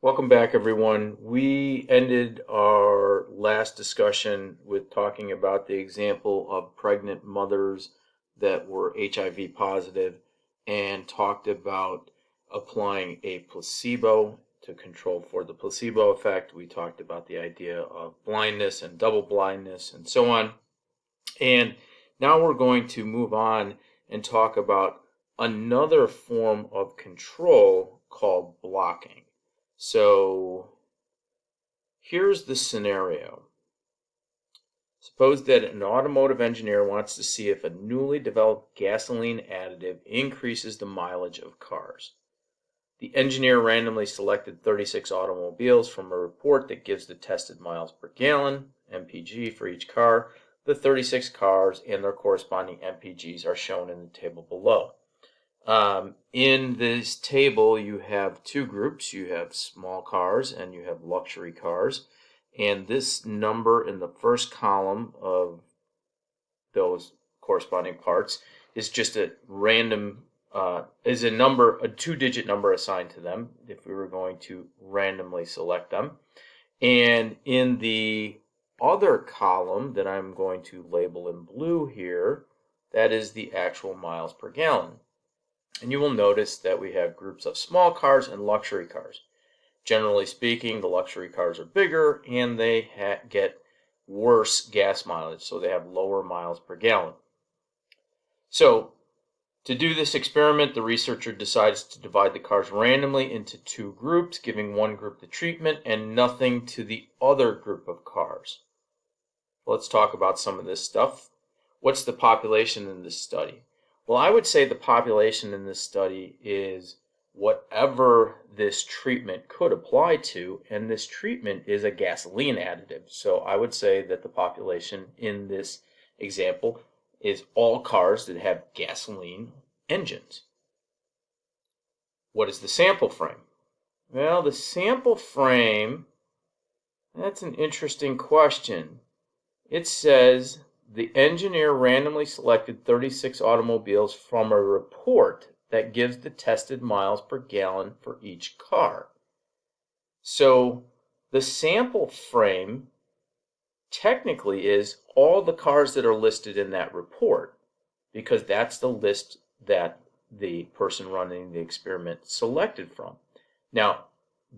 Welcome back, everyone. We ended our last discussion with talking about the example of pregnant mothers that were HIV positive and talked about applying a placebo to control for the placebo effect. We talked about the idea of blindness and double blindness and so on. And now we're going to move on and talk about another form of control called blocking. So here's the scenario. Suppose that an automotive engineer wants to see if a newly developed gasoline additive increases the mileage of cars. The engineer randomly selected 36 automobiles from a report that gives the tested miles per gallon, MPG, for each car. The 36 cars and their corresponding MPGs are shown in the table below. In this table, you have two groups. You have small cars and you have luxury cars. And this number in the first column of those corresponding parts is just a random, is a two-digit number assigned to them if we were going to randomly select them. And in the other column that I'm going to label in blue here, that is the actual miles per gallon. And you will notice that we have groups of small cars and luxury cars. Generally speaking, the luxury cars are bigger and they get worse gas mileage, so they have lower miles per gallon. So, to do this experiment, the researcher decides to divide the cars randomly into two groups, giving one group the treatment and nothing to the other group of cars. Let's talk about some of this stuff. What's the population in this study? Well, I would say the population in this study is whatever this treatment could apply to, and this treatment is a gasoline additive. So I would say that the population in this example is all cars that have gasoline engines. What is the sample frame? Well, the sample frame, that's an interesting question. It says the engineer randomly selected 36 automobiles from a report that gives the tested miles per gallon for each car. So the sample frame technically is all the cars that are listed in that report, because that's the list that the person running the experiment selected from. Now,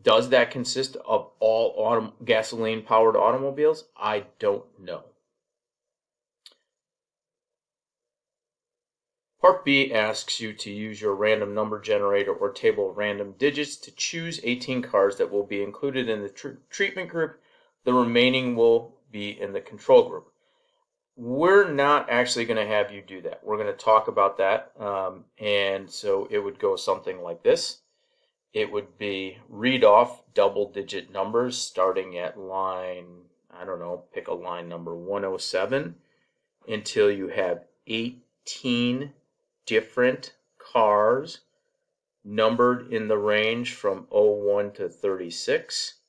does that consist of all gasoline-powered automobiles? I don't know. Part B asks you to use your random number generator or table of random digits to choose 18 cars that will be included in the treatment group. The remaining will be in the control group. We're not actually going to have you do that. We're going to talk about that. And so it would go something like this. It would be read off double-digit numbers starting at line, I don't know, pick a line number 107 until you have 18 different cars numbered in the range from 01 to 36.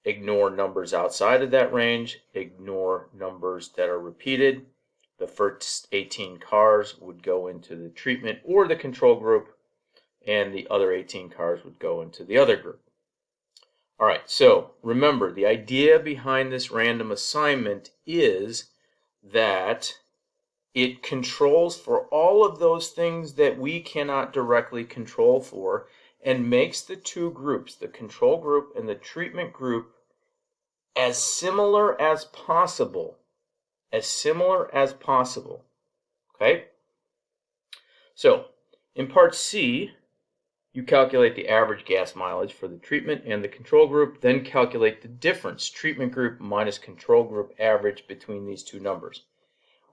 Ignore numbers outside of that range. Ignore numbers that are repeated. The first 18 cars would go into the treatment or the control group, and the other 18 cars would go into the other group. All right, so remember, the idea behind this random assignment is that it controls for all of those things that we cannot directly control for, and makes the two groups, the control group and the treatment group, as similar as possible. As similar as possible. Okay? So, in part C, you calculate the average gas mileage for the treatment and the control group, then calculate the difference, treatment group minus control group average, between these two numbers.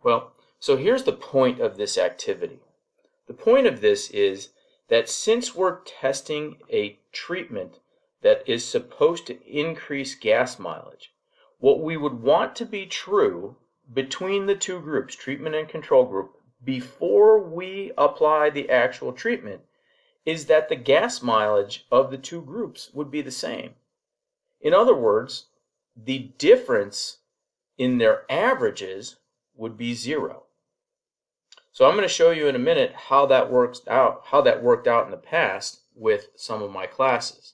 Well, so here's the point of this activity. The point of this is that since we're testing a treatment that is supposed to increase gas mileage, what we would want to be true between the two groups, treatment and control group, before we apply the actual treatment, is that the gas mileage of the two groups would be the same. In other words, the difference in their averages would be 0. So I'm going to show you in a minute how that worked out in the past with some of my classes.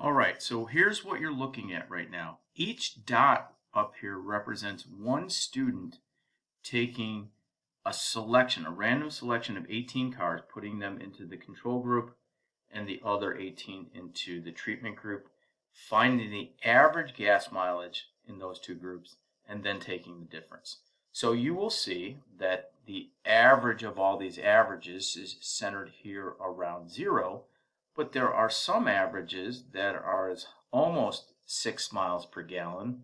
All right, so here's what you're looking at right now. Each dot up here represents one student taking a random selection of 18 cars, putting them into the control group and the other 18 into the treatment group, finding the average gas mileage in those two groups, and then taking the difference. So you will see that the average of all these averages is centered here around 0, but there are some averages that are as almost 6 miles per gallon,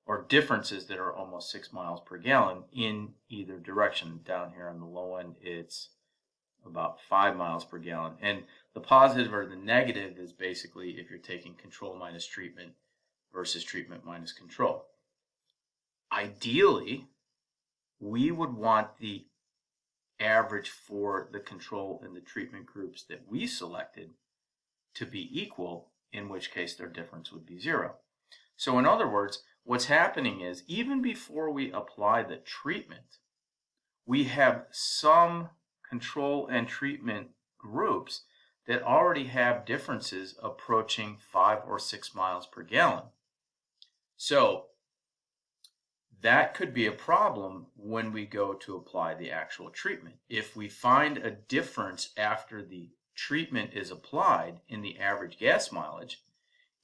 or differences that are almost 6 miles per gallon in either direction. Down here on the low end, it's about 5 miles per gallon. And the positive or the negative is basically if you're taking control minus treatment versus treatment minus control. Ideally, we would want the average for the control and the treatment groups that we selected to be equal, in which case their difference would be 0. So in other words, what's happening is even before we apply the treatment, we have some control and treatment groups that already have differences approaching 5 or 6 miles per gallon. So that could be a problem when we go to apply the actual treatment. If we find a difference after the treatment is applied in the average gas mileage,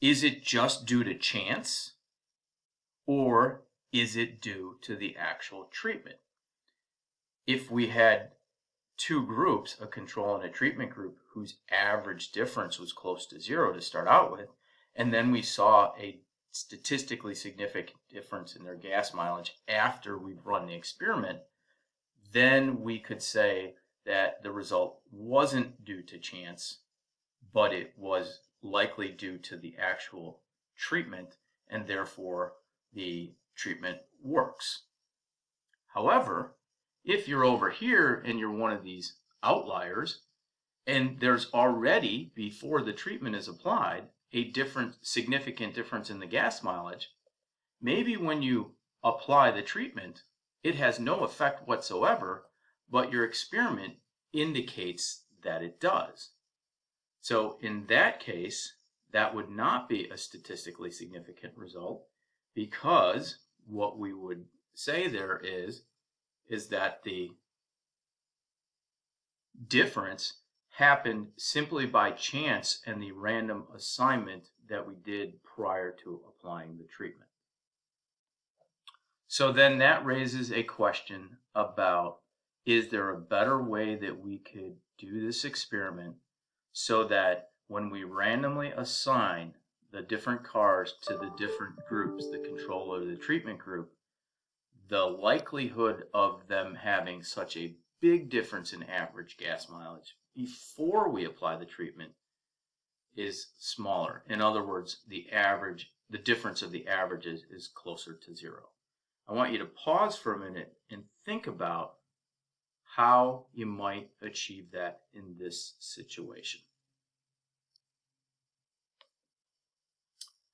is it just due to chance, or is it due to the actual treatment? If we had two groups, a control and a treatment group, whose average difference was close to 0 to start out with, and then we saw a statistically significant difference in their gas mileage after we've run the experiment, then we could say that the result wasn't due to chance, but it was likely due to the actual treatment, and therefore the treatment works. However, if you're over here and you're one of these outliers, and there's already, before the treatment is applied, a significant difference in the gas mileage, maybe when you apply the treatment, it has no effect whatsoever, but your experiment indicates that it does. So in that case, that would not be a statistically significant result, because what we would say there is that the difference happened simply by chance and the random assignment that we did prior to applying the treatment. So then that raises a question about, is there a better way that we could do this experiment so that when we randomly assign the different cars to the different groups, the control or the treatment group, the likelihood of them having such a big difference in average gas mileage before we apply the treatment is smaller. In other words, the difference of the averages is closer to 0. I want you to pause for a minute and think about how you might achieve that in this situation.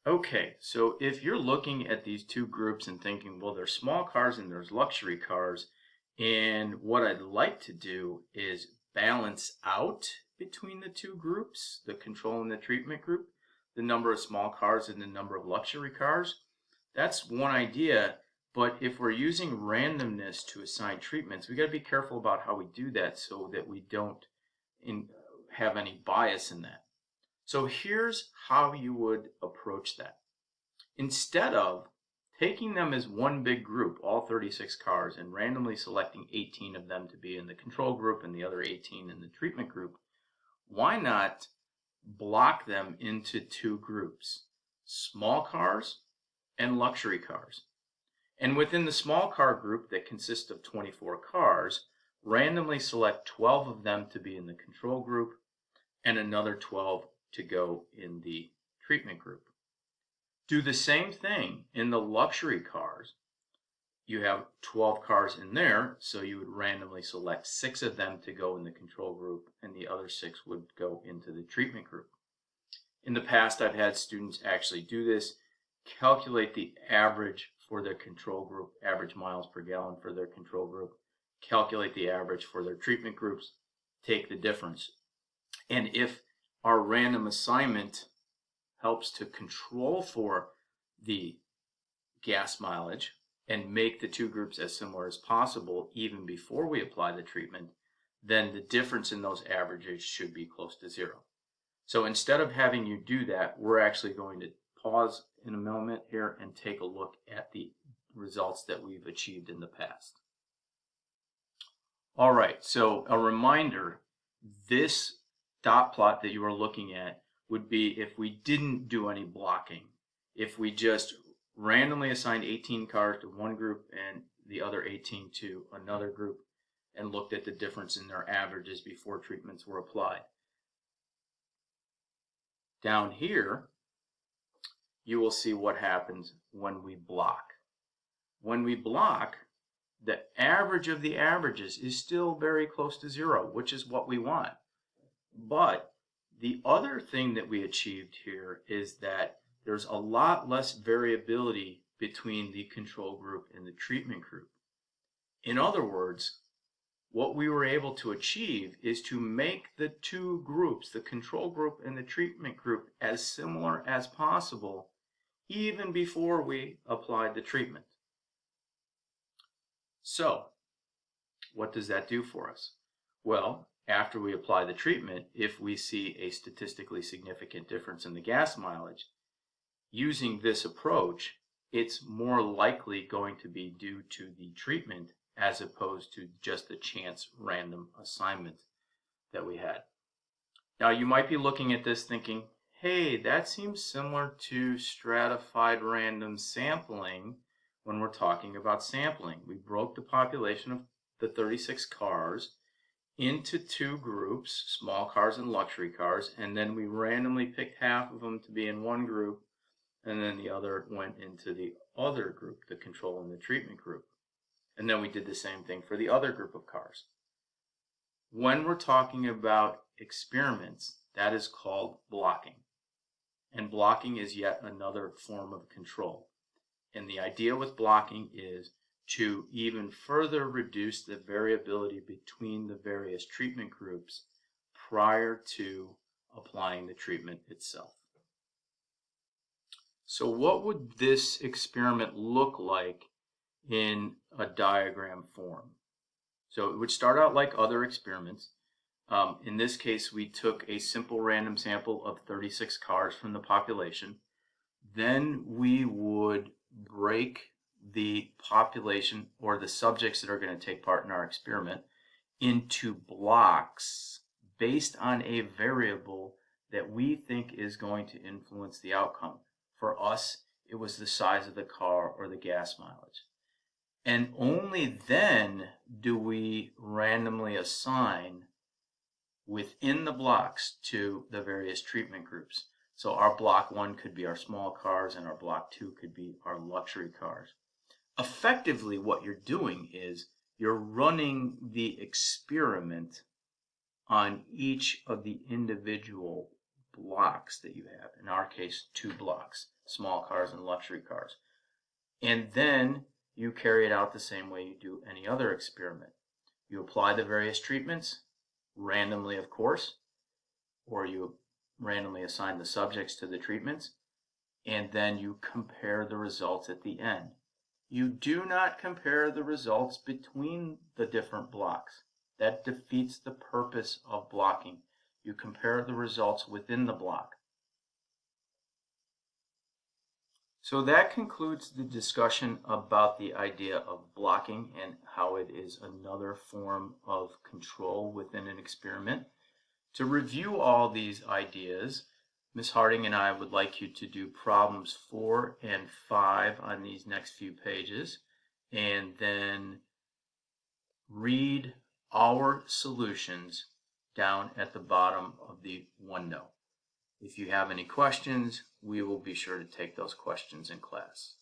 Okay, so if you're looking at these two groups and thinking, well, there's small cars and there's luxury cars, and what I'd like to do is balance out between the two groups, the control and the treatment group, the number of small cars and the number of luxury cars. That's one idea, but if we're using randomness to assign treatments, we got to be careful about how we do that so that we don't have any bias in that. So here's how you would approach that. Instead of taking them as one big group, all 36 cars, and randomly selecting 18 of them to be in the control group and the other 18 in the treatment group, why not block them into two groups, small cars and luxury cars? And within the small car group that consists of 24 cars, randomly select 12 of them to be in the control group and another 12 to go in the treatment group. Do the same thing in the luxury cars. You have 12 cars in there, so you would randomly select 6 of them to go in the control group, and the other 6 would go into the treatment group. In the past, I've had students actually do this, calculate the average for their control group, average miles per gallon for their control group, calculate the average for their treatment groups, take the difference. And if our random assignment helps to control for the gas mileage and make the two groups as similar as possible even before we apply the treatment, then the difference in those averages should be close to zero. So instead of having you do that, we're actually going to pause in a moment here and take a look at the results that we've achieved in the past. All right, so a reminder, this dot plot that you are looking at would be if we didn't do any blocking. If we just randomly assigned 18 cars to one group and the other 18 to another group and looked at the difference in their averages before treatments were applied. Down here, you will see what happens when we block. When we block, the average of the averages is still very close to zero, which is what we want. But the other thing that we achieved here is that there's a lot less variability between the control group and the treatment group. In other words, what we were able to achieve is to make the two groups, the control group and the treatment group, as similar as possible even before we applied the treatment. So, what does that do for us? Well, after we apply the treatment, if we see a statistically significant difference in the gas mileage, using this approach, it's more likely going to be due to the treatment as opposed to just the chance random assignment that we had. Now, you might be looking at this thinking, hey, that seems similar to stratified random sampling when we're talking about sampling. We broke the population of the 36 cars into two groups, small cars and luxury cars, and then we randomly picked half of them to be in one group, and then the other went into the other group, the control and the treatment group. And then we did the same thing for the other group of cars. When we're talking about experiments, that is called blocking. And blocking is yet another form of control. And the idea with blocking is to even further reduce the variability between the various treatment groups prior to applying the treatment itself. So what would this experiment look like in a diagram form? So it would start out like other experiments. In this case, we took a simple random sample of 36 cars from the population. Then we would break the population or the subjects that are going to take part in our experiment into blocks based on a variable that we think is going to influence the outcome. For us, it was the size of the car or the gas mileage. And only then do we randomly assign within the blocks to the various treatment groups. So our block 1 could be our small cars and our block 2 could be our luxury cars. Effectively, what you're doing is you're running the experiment on each of the individual blocks that you have. In our case, 2 blocks, small cars and luxury cars. And then you carry it out the same way you do any other experiment. You apply the various treatments, randomly of course, or you randomly assign the subjects to the treatments, and then you compare the results at the end. You do not compare the results between the different blocks. That defeats the purpose of blocking. You compare the results within the block. So that concludes the discussion about the idea of blocking and how it is another form of control within an experiment. To review all these ideas, Ms. Harding and I would like you to do problems 4 and 5 on these next few pages, and then read our solutions down at the bottom of the window. If you have any questions, we will be sure to take those questions in class.